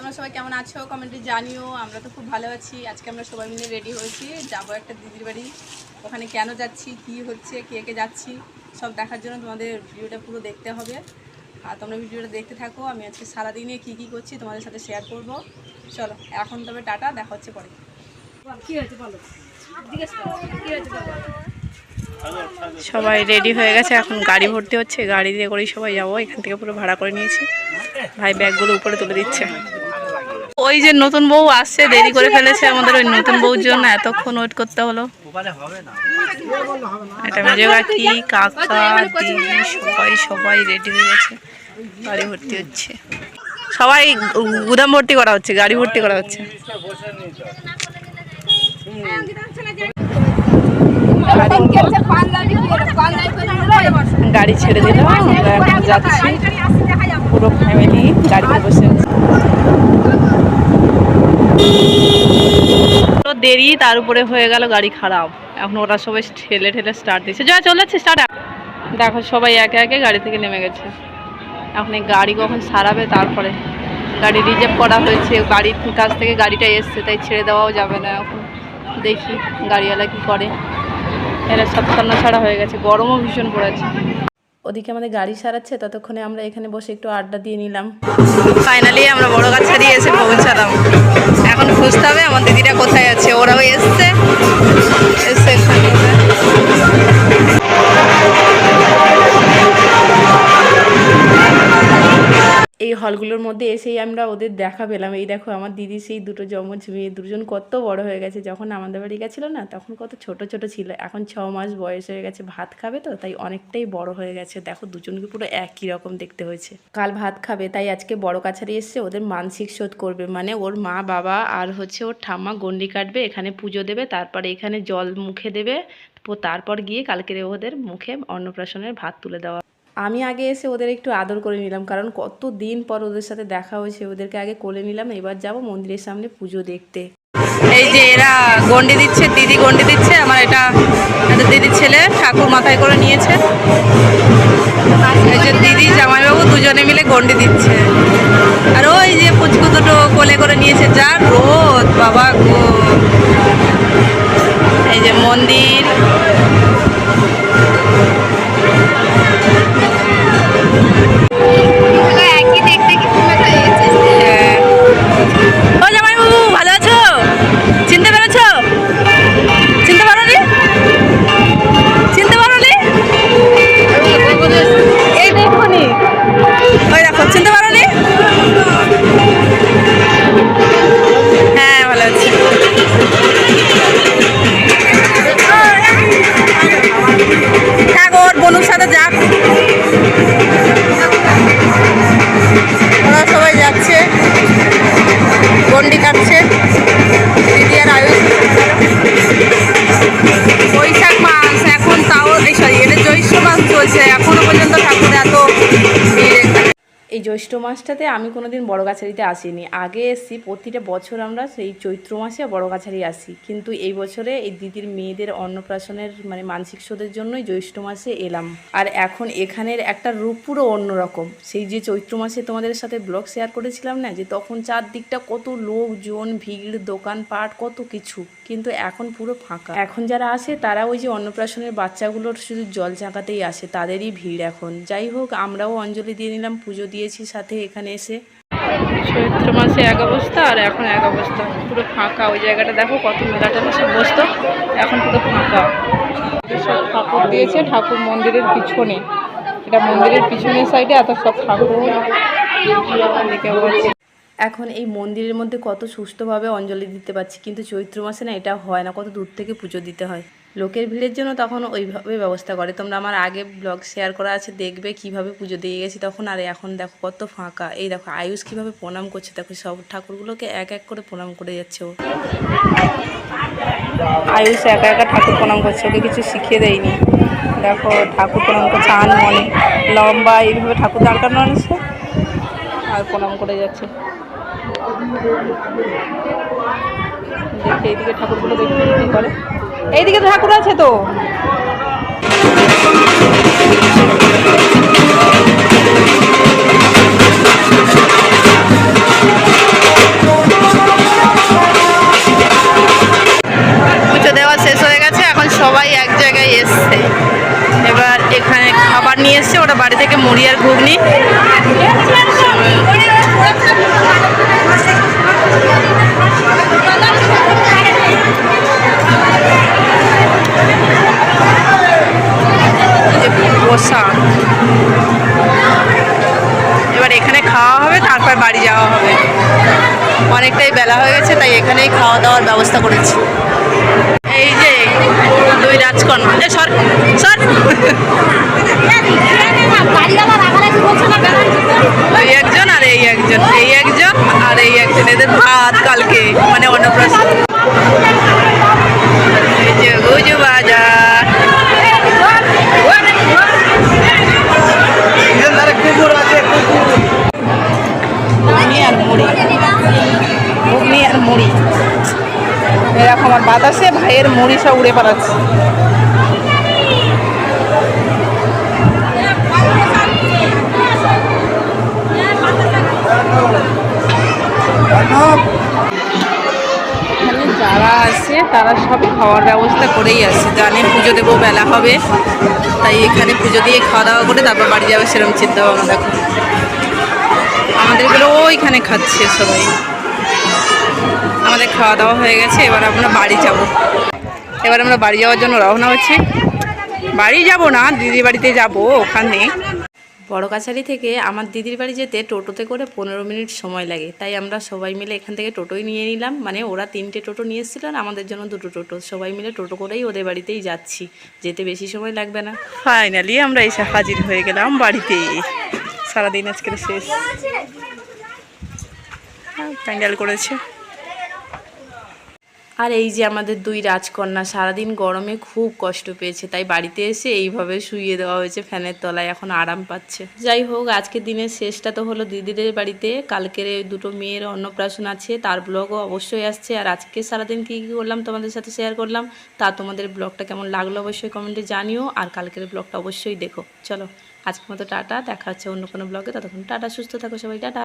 তোমরা সবাই কেমন আছো কমেন্টে জানিও। আমরা তো খুব ভালো আছি। আজকে আমরা সবাই মিলে রেডি হয়েছি, যাবো একটা দিদির বাড়ি। ওখানে কেন যাচ্ছি, কি হচ্ছে, কে কে যাচ্ছি সব দেখার জন্য তোমাদের ভিডিওটা পুরো দেখতে হবে। আর তোমরা ভিডিওটা দেখতে থাকো। আমি আজকে সারাদিনে কী কী করছি তোমাদের সাথে শেয়ার করব। চলো এখন তবে টাটা, দেখা হচ্ছে পরে। কী হয়েছে বলো, জিজ্ঞেস করো কী হয়েছে বলো। সবাই রেডি হয়ে গেছে, এখন গাড়ি ভর্তি হচ্ছে। গাড়ি দিয়ে করেই সবাই যাবো। এখান থেকে পুরো ভাড়া করে নিয়েছি। ভাই ব্যাগগুলো উপরে তুলে দিচ্ছে। ওই যে নতুন বউ আসছে, দেরি করে ফেলেছে আমাদের। ওই নতুন বউর জন্য এতক্ষণ ওয়েট করতে হলো। এটা মেজো কাকি, কাকা, দিদি সবাই রেডি হয়ে গেছে। গাড়ি ভর্তি হচ্ছে, সবাই গুদাম ভর্তি করা হচ্ছে, গাড়ি ভর্তি করা হচ্ছে। গাড়ি ছেড়ে দিলাম, আমরা এখন যাচ্ছি পুরো ফ্যামিলি গাড়িতে বসে। দেরি, তার উপরে হয়ে গেল গাড়ি খারাপ। এখন ওরা সবাই ঠেলে ঠেলে স্টার্ট দিচ্ছে। যা চলে যাচ্ছে স্টার্ট। দেখো সবাই একে একে গাড়ি থেকে নেমে গেছে। এখন এই গাড়ি কখন সারাবে, তারপরে গাড়ি রিজার্ভ করা হয়েছে। গাড়ির কাছ থেকে গাড়িটা এসছে, তাই ছেড়ে দেওয়াও যাবে না। এখন দেখি গাড়িওয়ালা কি করে। এরা সব ছাড়া হয়ে গেছে, গরমও ভীষণ পড়েছে। ওদিকে আমাদের গাড়ি সারাচ্ছে, ততক্ষণে আমরা এখানে বসে একটু আড্ডা দিয়ে নিলাম। ফাইনালি আমরা বড় গাছারি এসে পৌঁছালাম। এখন খুঁজতে হবে আমার দিদিরা কোথায় আছে। ওরাও এসছে এই হলগুলোর মধ্যে এসেই আমরা ওদের দেখা পেলাম। এই দেখো আমার দিদি সেই দুটো যমজ মেয়ে, দুজন কত বড় হয়ে গেছে। যখন আমাদের বাড়ি গেছিলো না, তখন কত ছোট ছোট ছিল। এখন 6 মাস বয়স হয়ে গেছে। ভাত খাবে তো, তাই অনেকটাই বড় হয়ে গেছে। দেখো দুজনকে পুরো একই রকম দেখতে হয়েছে। কাল ভাত খাবে, তাই আজকে বড় কাছারি এসছে। ওদের মানসিক শোধ করবে, মানে ওর মা বাবা আর হচ্ছে ওর ঠাম্মা গন্ডি কাটবে, এখানে পুজো দেবে, তারপরে এখানে জল মুখে দেবে, তারপর গিয়ে কালকে ওদের মুখে অন্নপ্রাশনের ভাত তুলে দেওয়া। আমি আগে এসে ওদের একটু আদর করে নিলাম, কারণ কত দিন পর ওদের সাথে দেখা হয়েছে। ওদেরকে আগে কোলে নিলাম। এবার যাব মন্দিরের সামনে পুজো দেখতে। এই যে এরা গন্ডি দিচ্ছে, দিদি গন্ডি দিচ্ছে। আমার এটা দিদির ছেলে, ঠাকুর মাথায় করে নিয়েছে। এই যে দিদি জামাইবাবু দুজনে মিলে গন্ডি দিচ্ছে। আর ওই যে পুচকু দুটো কোলে করে নিয়েছে। যা রোদ বাবা গো। এই যে মন্দির, এই জ্যৈষ্ঠ মাসটাতে আমি কোনোদিন বড় গাছারিতে আসিনি। আগে এসছি, প্রতিটা বছর আমরা সেই চৈত্র মাসে বড় গাছারি আসি। কিন্তু এই বছরে এই দিদির মেয়েদের অন্নপ্রাশনের মানে মানসিক শোধের জন্যই জ্যৈষ্ঠ মাসে এলাম। আর এখন এখানের একটা রূপ পুরো অন্যরকম। সেই যে চৈত্র মাসে তোমাদের সাথে ব্লগ শেয়ার করেছিলাম না, যে তখন চারদিকটা কত লোকজন, ভিড়, দোকানপাট, কত কিছু। কিন্তু এখন পুরো ফাঁকা। এখন যারা আসে তারা ওই যে অন্নপ্রাশনের বাচ্চাগুলোর শুধু জল চাকাতেই আসে, তাদেরই ভিড় এখন। যাই হোক, আমরাও অঞ্জলি দিয়ে নিলাম, পুজো দিয়েছি সাথে এখানে এসে। চৈত্র মাসে এক অবস্থা, আর এখন এক অবস্থা, পুরো ফাঁকা। ওই জায়গাটা দেখো কত মেলাটা সব বসতো, এখন পুরো ফাঁকা। সব ঠাকুর দিয়েছে, ঠাকুর মন্দিরের পিছনে। এটা মন্দিরের পিছনের সাইডে এত সব ঠাকুর দেখে বলছে। এখন এই মন্দিরের মধ্যে কত সুস্থভাবে অঞ্জলি দিতে পারছি, কিন্তু চৈত্র মাসে না এটা হয় না, কত দূর থেকে পুজো দিতে হয়। লোকের ভিড়ের জন্য তখন ওইভাবে ব্যবস্থা করে। তোমরা আমার আগে ব্লগ শেয়ার করা আছে, দেখবে কিভাবে পুজো দিয়ে গেছি তখন। আর এখন দেখো কত ফাঁকা। এই দেখো আয়ুষ কিভাবে প্রণাম করছে, দেখো সব ঠাকুরগুলোকে এক এক করে প্রণাম করে যাচ্ছে ও। আয়ুষ একা একা ঠাকুর প্রণাম করছে, ওকে কিছু শিখিয়ে দেয়নি। দেখো ঠাকুর প্রণাম করছে আনমনে, লম্বা এইভাবে ঠাকুর দাঁড় করানো আনছে আর প্রণাম করে যাচ্ছে। দেখে এইদিকে ঠাকুরগুলো দেখতে কি করে। এইদিকে ঠাকুর আছে তো। যাওয়া হবে। অনেকটাই বেলা হয়ে গেছে, তাই এখানেই খাওয়া দাওয়ার ব্যবস্থা করেছি। এই যে দুই রাজকন্যা, সর সর, এই একজন আর এই একজন, এই একজন আর এই একজন, এদের ভাত কালকে মানে অন্নপ্রাশন। এই যে গুজু বাজার, ঘুগনি আর মুড়ি, ঘুগনি আর মুড়ি। এরকম আর বাতাসে ভাইয়ের মুড়ি সব উড়ে পালাচ্ছে। এখানে যারা আছে তারা সব খাওয়ার ব্যবস্থা করেই আছে, জানে পুজো দেবো বেলা হবে, তাই এখানে পুজো দিয়ে খাওয়া দাওয়া করে তারপর বাড়ি যাবে সেরকম চিন্তা ভাবনা। দেখো আমাদেরগুলো ওইখানে খাচ্ছে সবাই। আমাদের খাওয়া দাওয়া হয়ে গেছে, এবার আমরা বাড়ি যাব। এবার আমরা বাড়ি যাওয়ার জন্য রওনা হচ্ছি। বাড়ি যাব না, দিদির বাড়িতে যাব। ওখানে বড় কাছারি থেকে আমার দিদির বাড়ি যেতে টোটোতে করে 15 মিনিট সময় লাগে, তাই আমরা সবাই মিলে এখান থেকে টোটোই নিয়ে নিলাম। মানে ওরা 3টে টোটো নিয়ে এসেছিল আর আমাদের জন্য 2টো টোটো, সবাই মিলে টোটো করেই ওদের বাড়িতেই যাচ্ছি, যেতে বেশি সময় লাগবে না। ফাইনালি আমরা এসে হাজির হয়ে গেলাম বাড়িতে। সারাদিন আজকের শেষ, প্যান্ডেল করেছে। আর এই যে আমাদের দুই রাজকন্যা সারাদিন গরমে খুব কষ্ট পেয়েছে, তাই বাড়িতে এসে এইভাবে শুইয়ে দেওয়া হয়েছে ফ্যানের তলায়, এখন আরাম পাচ্ছে। যাই হোক, আজকের দিনের শেষটা তো হলো দিদিদের বাড়িতে। কালকের 2টো মেয়ের অন্নপ্রাশন আছে, তার ব্লগও অবশ্যই আসছে। আর আজকে সারাদিন কী কী করলাম তোমাদের সাথে শেয়ার করলাম, তা তোমাদের ব্লগটা কেমন লাগলো অবশ্যই কমেন্টে জানিও। আর কালকের ব্লগটা অবশ্যই দেখো। চলো আজকের মতো টাটা, দেখা হচ্ছে অন্য কোনো ব্লগে। ততক্ষণ টাটা, সুস্থ থাকো সবাই, টাটা।